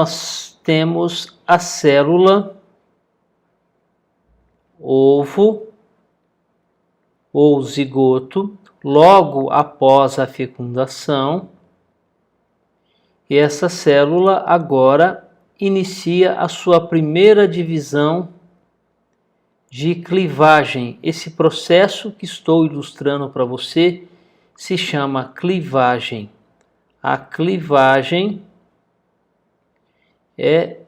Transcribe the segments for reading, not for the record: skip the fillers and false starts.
nós temos a célula ovo ou zigoto logo após a fecundação. E essa célula agora inicia a sua primeira divisão de clivagem. Esse processo que estou ilustrando para você se chama clivagem. A clivagem é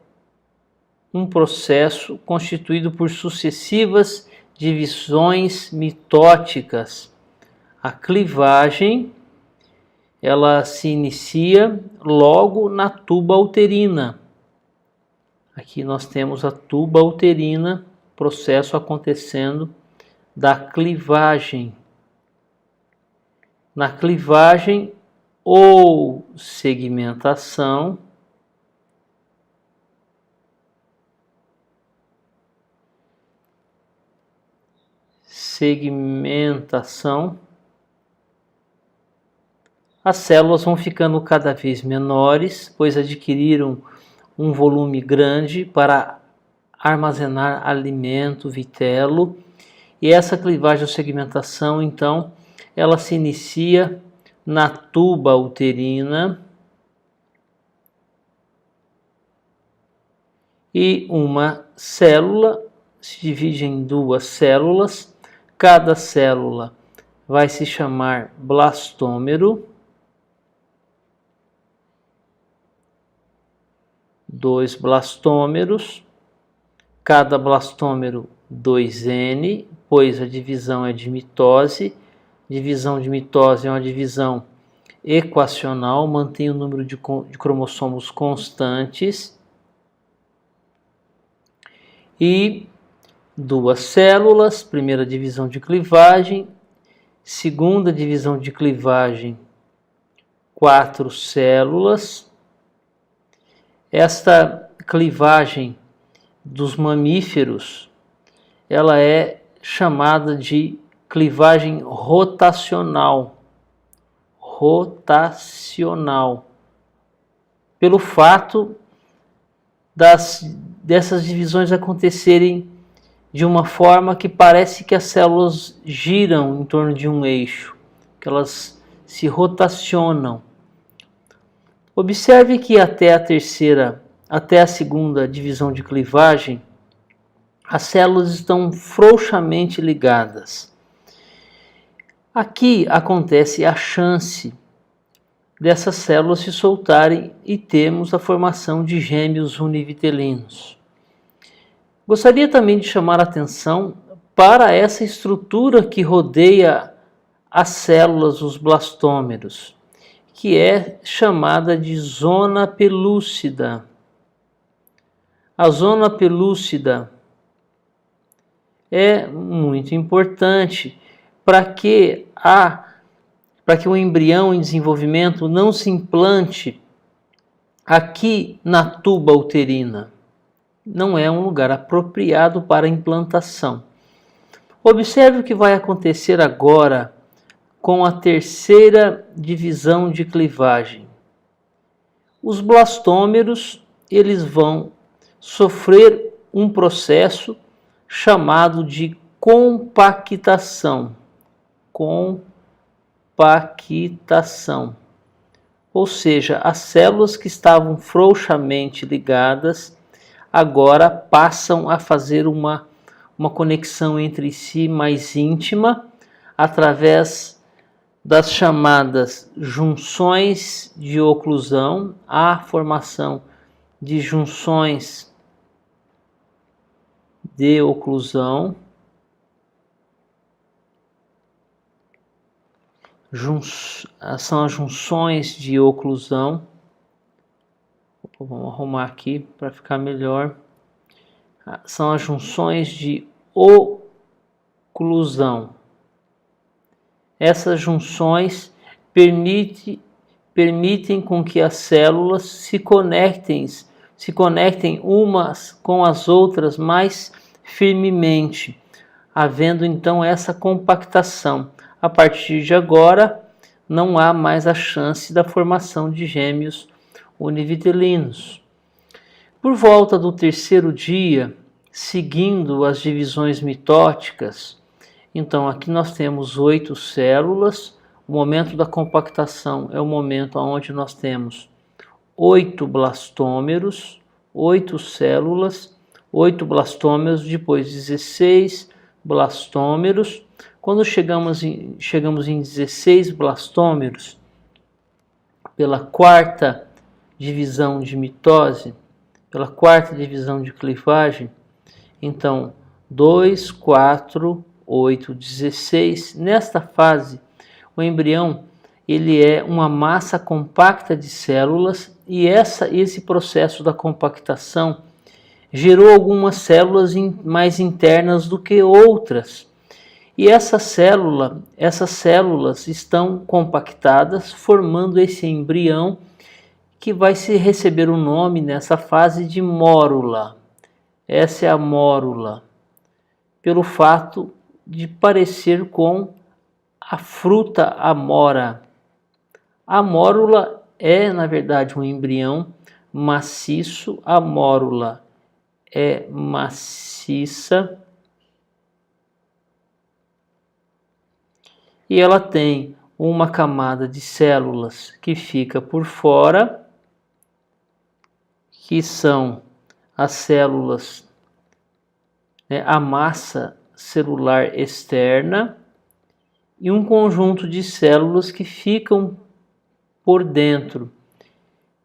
um processo constituído por sucessivas divisões mitóticas. A clivagem, ela se inicia logo na tuba uterina. Aqui nós temos a tuba uterina, processo acontecendo da clivagem. Na clivagem ou segmentação, as células vão ficando cada vez menores, pois adquiriram um volume grande para armazenar alimento, vitelo. E essa clivagem ou segmentação, então, ela se inicia na tuba uterina e uma célula se divide em duas células. Cada célula vai se chamar blastômero. 2 blastômeros, cada blastômero 2N, pois a divisão é de mitose. Divisão de mitose é uma divisão equacional, mantém o número de cromossomos constantes. E 2 células, primeira divisão de clivagem, segunda divisão de clivagem, 4 células. Esta clivagem dos mamíferos, ela é chamada de clivagem rotacional. Pelo fato dessas divisões acontecerem de uma forma que parece que as células giram em torno de um eixo, que elas se rotacionam. Observe que até a segunda divisão de clivagem, as células estão frouxamente ligadas. Aqui acontece a chance dessas células se soltarem e temos a formação de gêmeos univitelinos. Gostaria também de chamar a atenção para essa estrutura que rodeia as células, os blastômeros, que é chamada de zona pelúcida. A zona pelúcida é muito importante para que o embrião em desenvolvimento não se implante aqui na tuba uterina. Não é um lugar apropriado para implantação. Observe o que vai acontecer agora com a terceira divisão de clivagem. Os blastômeros, eles vão sofrer um processo chamado de compactação. Ou seja, as células que estavam frouxamente ligadas agora passam a fazer uma conexão entre si mais íntima através das chamadas junções de oclusão, a formação de junções de oclusão, são as junções de oclusão. Vamos arrumar aqui para ficar melhor. São as junções de oclusão. Essas junções permitem com que as células se conectem umas com as outras mais firmemente, havendo então essa compactação. A partir de agora, não há mais a chance da formação de gêmeos univitelinos. Por volta do terceiro dia, seguindo as divisões mitóticas, então aqui nós temos 8 células. O momento da compactação é o momento onde nós temos 8 blastômeros, 8 células, 8 blastômeros, depois 16 blastômeros. Quando chegamos em 16 blastômeros, pela quarta divisão de mitose, pela quarta divisão de clivagem, então 2, 4, 8, 16. Nesta fase, o embrião ele é uma massa compacta de células e esse processo da compactação gerou algumas células mais internas do que outras. E essas células estão compactadas, formando esse embrião que vai receber o nome nessa fase de mórula. Essa é a mórula, pelo fato de parecer com a fruta amora. A mórula é, na verdade, um embrião maciço, a mórula é maciça e ela tem uma camada de células que fica por fora, que são as células, a massa celular externa, e um conjunto de células que ficam por dentro,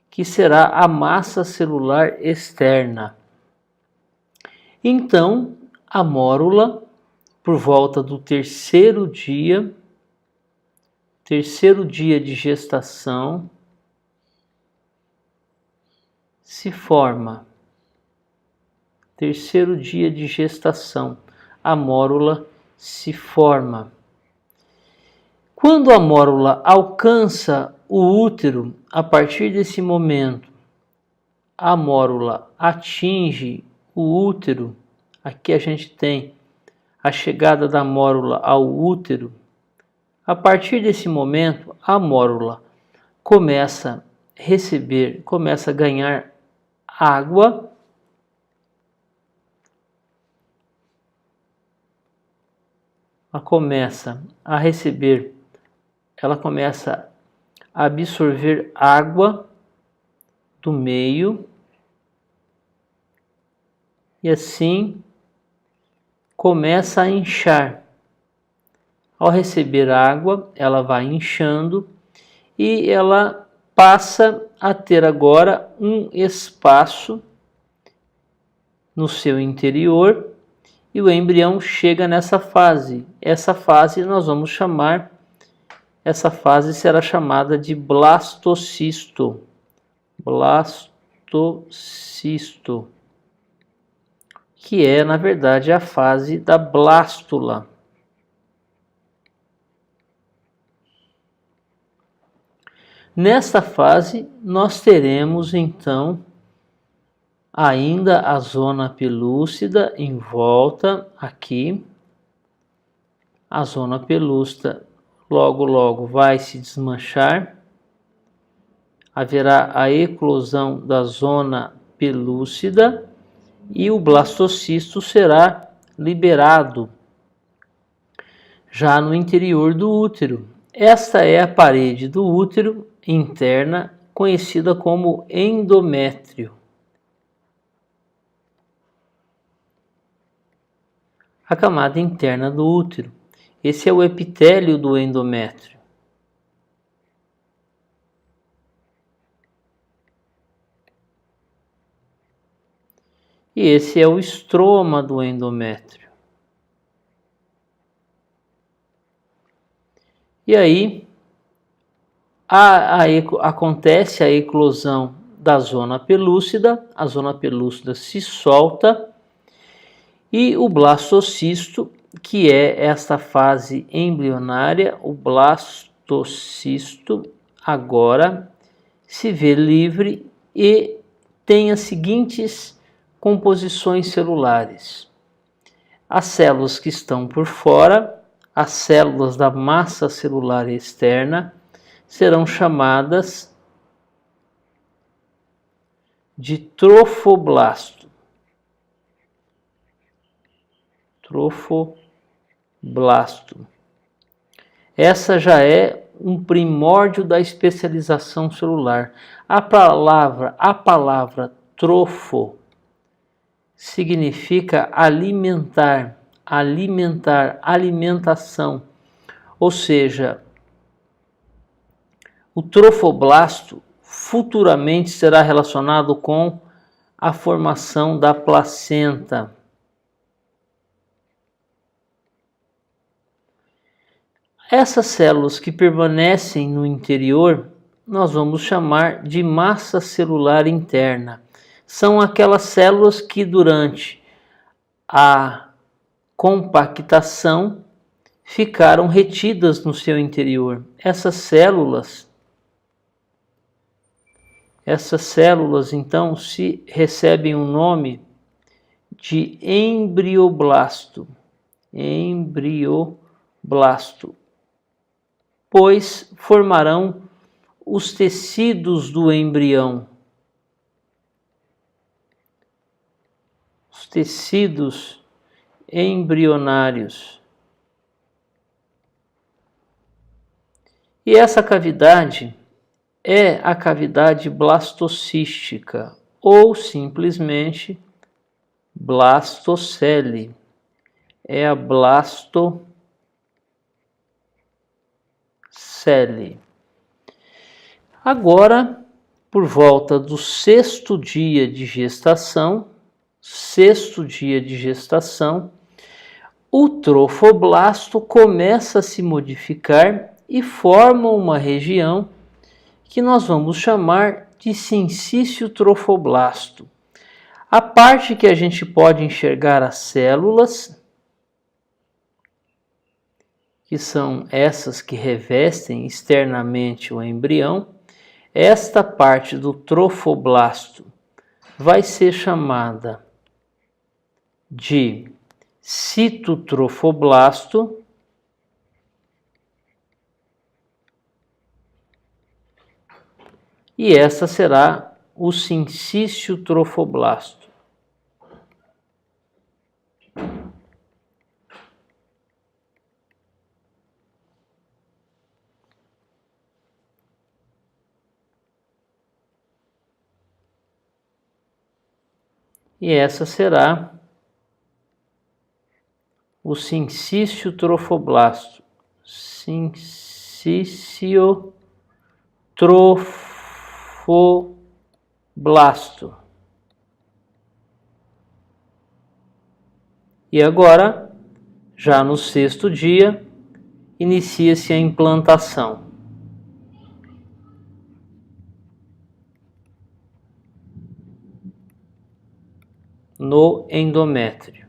que será a massa celular externa. Então, a mórula, por volta do terceiro dia de gestação, se forma. Terceiro dia de gestação, a mórula se forma. Quando a mórula alcança o útero, a partir desse momento, a mórula atinge o útero. Aqui a gente tem a chegada da mórula ao útero. A partir desse momento, a mórula começa a ganhar água. Ela começa a absorver água do meio e assim começa a inchar. Ao receber água, ela vai inchando e ela passa a ter agora um espaço no seu interior e o embrião chega nessa fase. Essa fase será chamada de blastocisto. Blastocisto, que é, na verdade, a fase da blástula. Nesta fase, nós teremos, então, ainda a zona pelúcida em volta aqui. A zona pelúcida logo vai se desmanchar. Haverá a eclosão da zona pelúcida e o blastocisto será liberado já no interior do útero. Esta é a parede do útero interna, conhecida como endométrio. A camada interna do útero. Esse é o epitélio do endométrio. E esse é o estroma do endométrio. E aí acontece a eclosão da zona pelúcida, a zona pelúcida se solta e o blastocisto, que é esta fase embrionária, o blastocisto agora se vê livre e tem as seguintes composições celulares. As células que estão por fora, as células da massa celular externa, serão chamadas de trofoblasto. Trofoblasto. Essa já é um primórdio da especialização celular. A palavra trofo significa alimentar, alimentação. Ou seja, o trofoblasto futuramente será relacionado com a formação da placenta. Essas células que permanecem no interior, nós vamos chamar de massa celular interna. São aquelas células que durante a compactação ficaram retidas no seu interior. Essas células então se recebem o nome de embrioblasto. Embrioblasto. Pois formarão os tecidos do embrião. Os tecidos embrionários. E essa cavidade é a cavidade blastocística, ou simplesmente blastocele. É a blastocele. Agora, por volta do sexto dia de gestação, o trofoblasto começa a se modificar e forma uma região que nós vamos chamar de sincício trofoblasto. A parte que a gente pode enxergar as células, que são essas que revestem externamente o embrião, esta parte do trofoblasto vai ser chamada de citotrofoblasto e essa será o sincício trofoblasto. E essa será o sincício trofoblasto. Sincício trofoblasto. E agora, já no sexto dia, inicia-se a implantação. No endométrio.